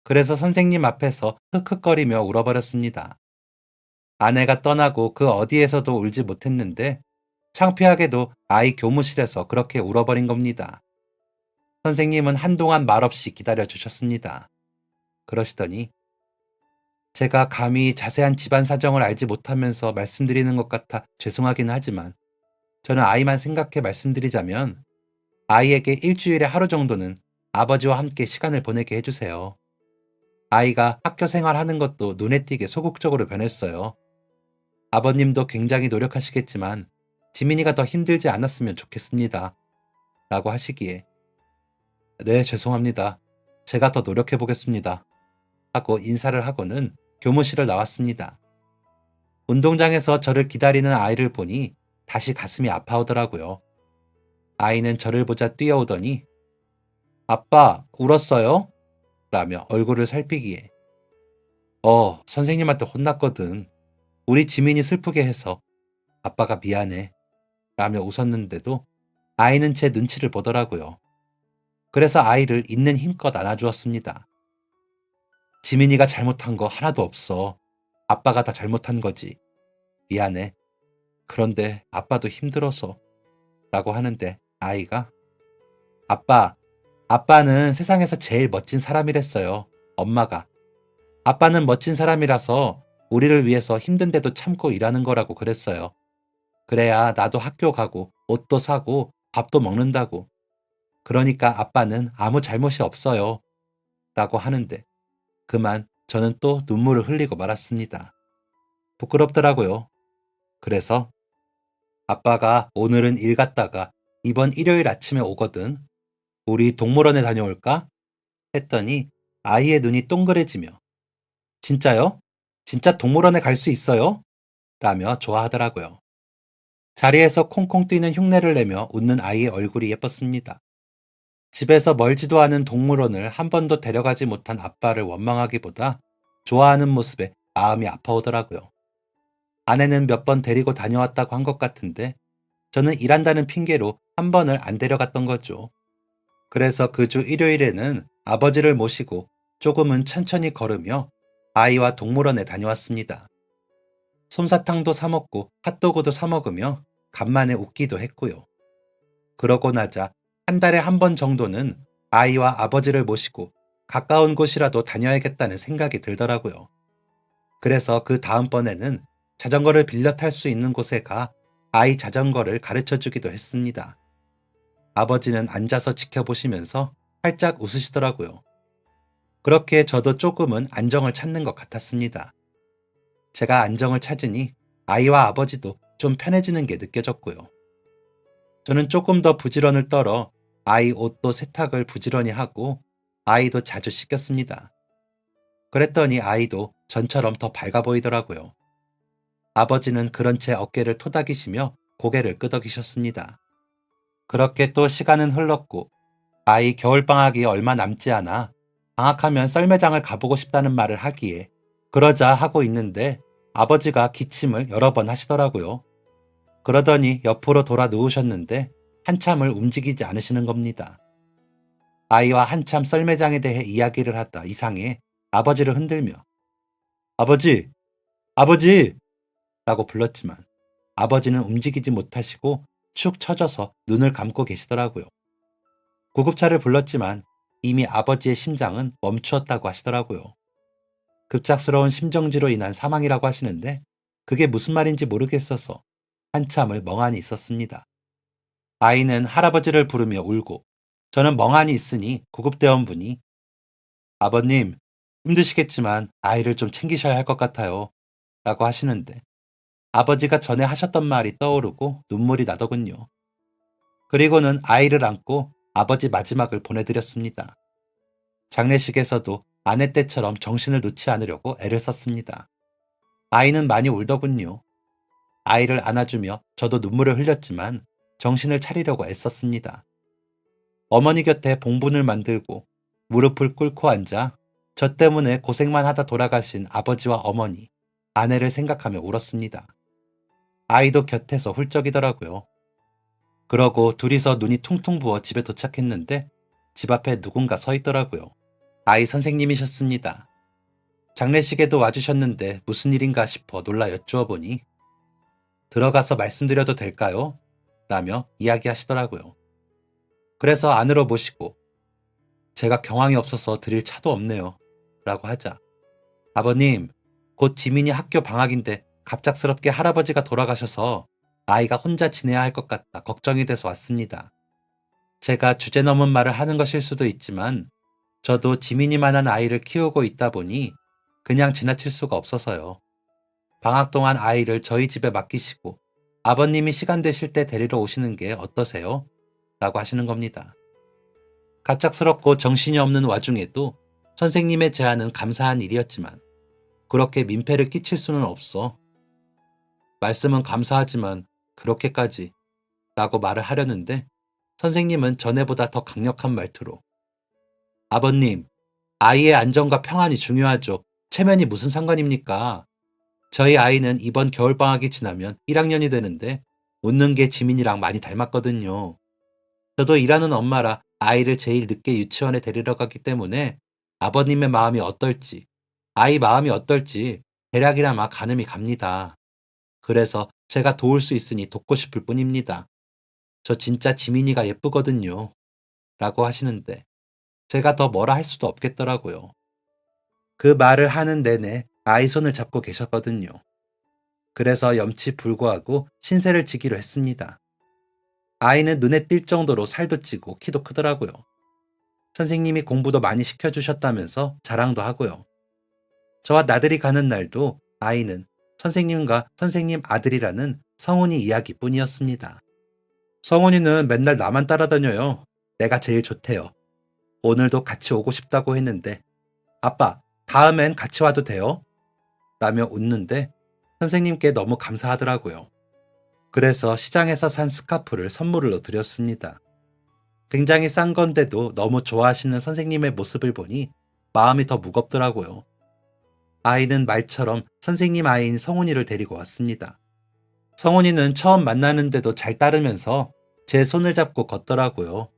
그래서 선생님 앞에서 흑흑거리며 울어버렸습니다. 아내가 떠나고 그 어디에서도 울지 못했는데 창피하게도 아이 교무실에서 그렇게 울어버린 겁니다. 선생님은 한동안 말없이 기다려주셨습니다. 그러시더니 제가 감히 자세한 집안 사정을 알지 못하면서 말씀드리는 것 같아 죄송하긴 하지만 저는 아이만 생각해 말씀드리자면 아이에게 일주일에 하루 정도는 아버지와 함께 시간을 보내게 해주세요. 아이가 학교 생활하는 것도 눈에 띄게 소극적으로 변했어요. 아버님도 굉장히 노력하시겠지만 지민이가 더 힘들지 않았으면 좋겠습니다. 라고 하시기에 네, 죄송합니다. 제가 더 노력해 보겠습니다. 하고 인사를 하고는 교무실을 나왔습니다. 운동장에서 저를 기다리는 아이를 보니 다시 가슴이 아파오더라고요. 아이는 저를 보자 뛰어오더니 아빠, 울었어요? 라며 얼굴을 살피기에 선생님한테 혼났거든. 우리 지민이 슬프게 해서 아빠가 미안해. 라며 웃었는데도 아이는 제 눈치를 보더라고요. 그래서 아이를 있는 힘껏 안아주었습니다. 지민이가 잘못한 거 하나도 없어. 아빠가 다 잘못한 거지. 미안해. 그런데 아빠도 힘들어서. 라고 하는데 아이가 아빠는 세상에서 제일 멋진 사람이랬어요. 엄마가. 아빠는 멋진 사람이라서 우리를 위해서 힘든데도 참고 일하는 거라고 그랬어요. 그래야 나도 학교 가고 옷도 사고 밥도 먹는다고. 그러니까 아빠는 아무 잘못이 없어요. 라고 하는데 그만 저는 또 눈물을 흘리고 말았습니다. 부끄럽더라고요. 그래서 아빠가 오늘은 일 갔다가 이번 일요일 아침에 오거든. 우리 동물원에 다녀올까? 했더니 아이의 눈이 동그래지며 진짜요? 진짜 동물원에 갈 수 있어요? 라며 좋아하더라고요. 자리에서 콩콩 뛰는 흉내를 내며 웃는 아이의 얼굴이 예뻤습니다. 집에서 멀지도 않은 동물원을 한 번도 데려가지 못한 아빠를 원망하기보다 좋아하는 모습에 마음이 아파오더라고요. 아내는 몇 번 데리고 다녀왔다고 한 것 같은데 저는 일한다는 핑계로 한 번을 안 데려갔던 거죠. 그래서 그 주 일요일에는 아버지를 모시고 조금은 천천히 걸으며 아이와 동물원에 다녀왔습니다. 솜사탕도 사 먹고 핫도그도 사 먹으며 간만에 웃기도 했고요. 그러고 나자 한 달에 한 번 정도는 아이와 아버지를 모시고 가까운 곳이라도 다녀야겠다는 생각이 들더라고요. 그래서 그 다음번에는 자전거를 빌려 탈 수 있는 곳에 가 아이 자전거를 가르쳐 주기도 했습니다. 아버지는 앉아서 지켜보시면서 활짝 웃으시더라고요. 그렇게 저도 조금은 안정을 찾는 것 같았습니다. 제가 안정을 찾으니 아이와 아버지도 좀 편해지는 게 느껴졌고요. 저는 조금 더 부지런을 떨어 아이 옷도 세탁을 부지런히 하고 아이도 자주 씻겼습니다. 그랬더니 아이도 전처럼 더 밝아 보이더라고요. 아버지는 그런 채 어깨를 토닥이시며 고개를 끄덕이셨습니다. 그렇게 또 시간은 흘렀고 아이 겨울방학이 얼마 남지 않아 방학하면 썰매장을 가보고 싶다는 말을 하기에 그러자 하고 있는데 아버지가 기침을 여러 번 하시더라고요. 그러더니 옆으로 돌아 누우셨는데 한참을 움직이지 않으시는 겁니다. 아이와 한참 썰매장에 대해 이야기를 하다 이상해 아버지를 흔들며 아버지! 아버지! 라고 불렀지만 아버지는 움직이지 못하시고 축 처져서 눈을 감고 계시더라고요. 구급차를 불렀지만 이미 아버지의 심장은 멈추었다고 하시더라고요. 급작스러운 심정지로 인한 사망이라고 하시는데 그게 무슨 말인지 모르겠어서 한참을 멍하니 있었습니다. 아이는 할아버지를 부르며 울고 저는 멍하니 있으니 구급대원분이 아버님, 힘드시겠지만 아이를 좀 챙기셔야 할 것 같아요. 라고 하시는데 아버지가 전에 하셨던 말이 떠오르고 눈물이 나더군요. 그리고는 아이를 안고 아버지 마지막을 보내드렸습니다. 장례식에서도 아내 때처럼 정신을 놓지 않으려고 애를 썼습니다. 아이는 많이 울더군요. 아이를 안아주며 저도 눈물을 흘렸지만 정신을 차리려고 애썼습니다. 어머니 곁에 봉분을 만들고 무릎을 꿇고 앉아 저 때문에 고생만 하다 돌아가신 아버지와 어머니, 아내를 생각하며 울었습니다. 아이도 곁에서 훌쩍이더라고요. 그러고 둘이서 눈이 퉁퉁 부어 집에 도착했는데 집 앞에 누군가 서 있더라고요. 아이 선생님이셨습니다. 장례식에도 와주셨는데 무슨 일인가 싶어 놀라 여쭈어 보니 들어가서 말씀드려도 될까요? 라며 이야기하시더라고요. 그래서 안으로 모시고 제가 경황이 없어서 드릴 차도 없네요. 라고 하자 아버님, 곧 지민이 학교 방학인데 갑작스럽게 할아버지가 돌아가셔서 아이가 혼자 지내야 할 것 같다 걱정이 돼서 왔습니다. 제가 주제 넘은 말을 하는 것일 수도 있지만 저도 지민이만한 아이를 키우고 있다 보니 그냥 지나칠 수가 없어서요. 방학 동안 아이를 저희 집에 맡기시고 아버님이 시간 되실 때 데리러 오시는 게 어떠세요? 라고 하시는 겁니다. 갑작스럽고 정신이 없는 와중에도 선생님의 제안은 감사한 일이었지만 그렇게 민폐를 끼칠 수는 없어. 말씀은 감사하지만 그렇게까지 라고 말을 하려는데 선생님은 전에보다 더 강력한 말투로 아버님, 아이의 안전과 평안이 중요하죠. 체면이 무슨 상관입니까? 저희 아이는 이번 겨울방학이 지나면 1학년이 되는데 웃는 게 지민이랑 많이 닮았거든요. 저도 일하는 엄마라 아이를 제일 늦게 유치원에 데리러 갔기 때문에 아버님의 마음이 어떨지, 아이 마음이 어떨지 대략이나마 가늠이 갑니다. 그래서 제가 도울 수 있으니 돕고 싶을 뿐입니다. 저 진짜 지민이가 예쁘거든요. 라고 하시는데 제가 더 뭐라 할 수도 없겠더라고요. 그 말을 하는 내내 아이 손을 잡고 계셨거든요. 그래서 염치불구하고 신세를 지기로 했습니다. 아이는 눈에 띌 정도로 살도 찌고 키도 크더라고요. 선생님이 공부도 많이 시켜주셨다면서 자랑도 하고요. 저와 나들이 가는 날도 아이는 선생님과 선생님 아들이라는 성훈이 이야기뿐이었습니다. 성훈이는 맨날 나만 따라다녀요. 내가 제일 좋대요. 오늘도 같이 오고 싶다고 했는데 아빠, 다음엔 같이 와도 돼요? 라며 웃는데 선생님께 너무 감사하더라고요. 그래서 시장에서 산 스카프를 선물로 드렸습니다. 굉장히 싼 건데도 너무 좋아하시는 선생님의 모습을 보니 마음이 더 무겁더라고요. 아이는 말처럼 선생님 아이인 성훈이를 데리고 왔습니다. 성훈이는 처음 만나는데도 잘 따르면서 제 손을 잡고 걷더라고요.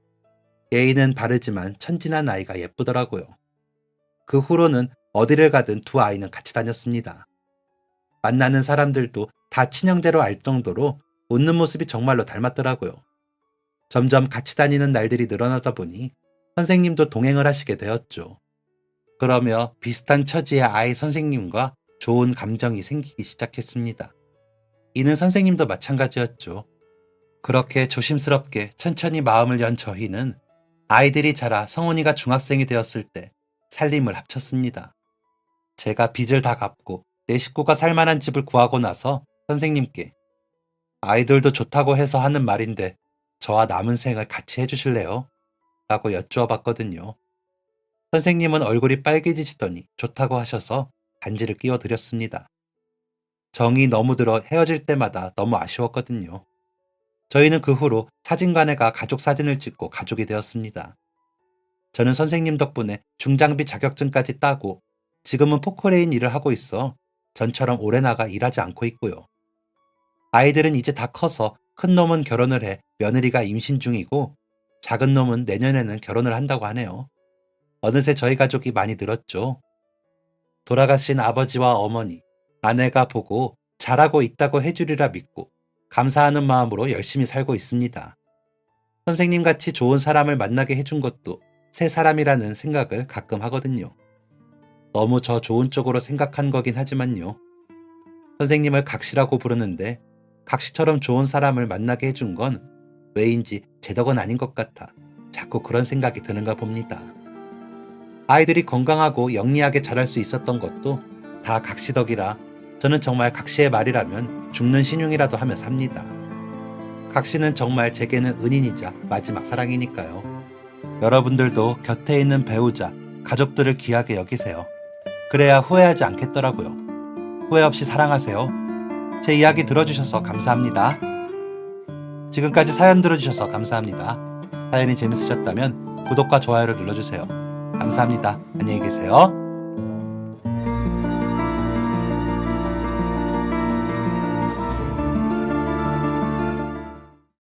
예의는 바르지만 천진한 아이가 예쁘더라고요. 그 후로는 어디를 가든 두 아이는 같이 다녔습니다. 만나는 사람들도 다 친형제로 알 정도로 웃는 모습이 정말로 닮았더라고요. 점점 같이 다니는 날들이 늘어나다 보니 선생님도 동행을 하시게 되었죠. 그러며 비슷한 처지의 아이 선생님과 좋은 감정이 생기기 시작했습니다. 이는 선생님도 마찬가지였죠. 그렇게 조심스럽게 천천히 마음을 연 저희는 아이들이 자라 성훈이가 중학생이 되었을 때 살림을 합쳤습니다. 제가 빚을 다 갚고 내 식구가 살만한 집을 구하고 나서 선생님께 아이들도 좋다고 해서 하는 말인데 저와 남은 생을 같이 해주실래요? 라고 여쭈어 봤거든요. 선생님은 얼굴이 빨개지시더니 좋다고 하셔서 반지를 끼워드렸습니다. 정이 너무 들어 헤어질 때마다 너무 아쉬웠거든요. 저희는 그 후로 사진관에 가 가족 사진을 찍고 가족이 되었습니다. 저는 선생님 덕분에 중장비 자격증까지 따고 지금은 포크레인 일을 하고 있어 전처럼 오래 나가 일하지 않고 있고요. 아이들은 이제 다 커서 큰 놈은 결혼을 해 며느리가 임신 중이고 작은 놈은 내년에는 결혼을 한다고 하네요. 어느새 저희 가족이 많이 늘었죠. 돌아가신 아버지와 어머니, 아내가 보고 잘하고 있다고 해주리라 믿고 감사하는 마음으로 열심히 살고 있습니다. 선생님 같이 좋은 사람을 만나게 해준 것도 새 사람이라는 생각을 가끔 하거든요. 너무 저 좋은 쪽으로 생각한 거긴 하지만요. 선생님을 각시라고 부르는데 각시처럼 좋은 사람을 만나게 해준 건 왜인지 제 덕은 아닌 것 같아 자꾸 그런 생각이 드는가 봅니다. 아이들이 건강하고 영리하게 자랄 수 있었던 것도 다 각시 덕이라 저는 정말 각시의 말이라면 죽는 신용이라도 하며 삽니다. 각시는 정말 제게는 은인이자 마지막 사랑이니까요. 여러분들도 곁에 있는 배우자, 가족들을 귀하게 여기세요. 그래야 후회하지 않겠더라고요. 후회 없이 사랑하세요. 제 이야기 들어주셔서 감사합니다. 지금까지 사연 들어주셔서 감사합니다. 사연이 재밌으셨다면 구독과 좋아요를 눌러주세요. 감사합니다. 안녕히 계세요.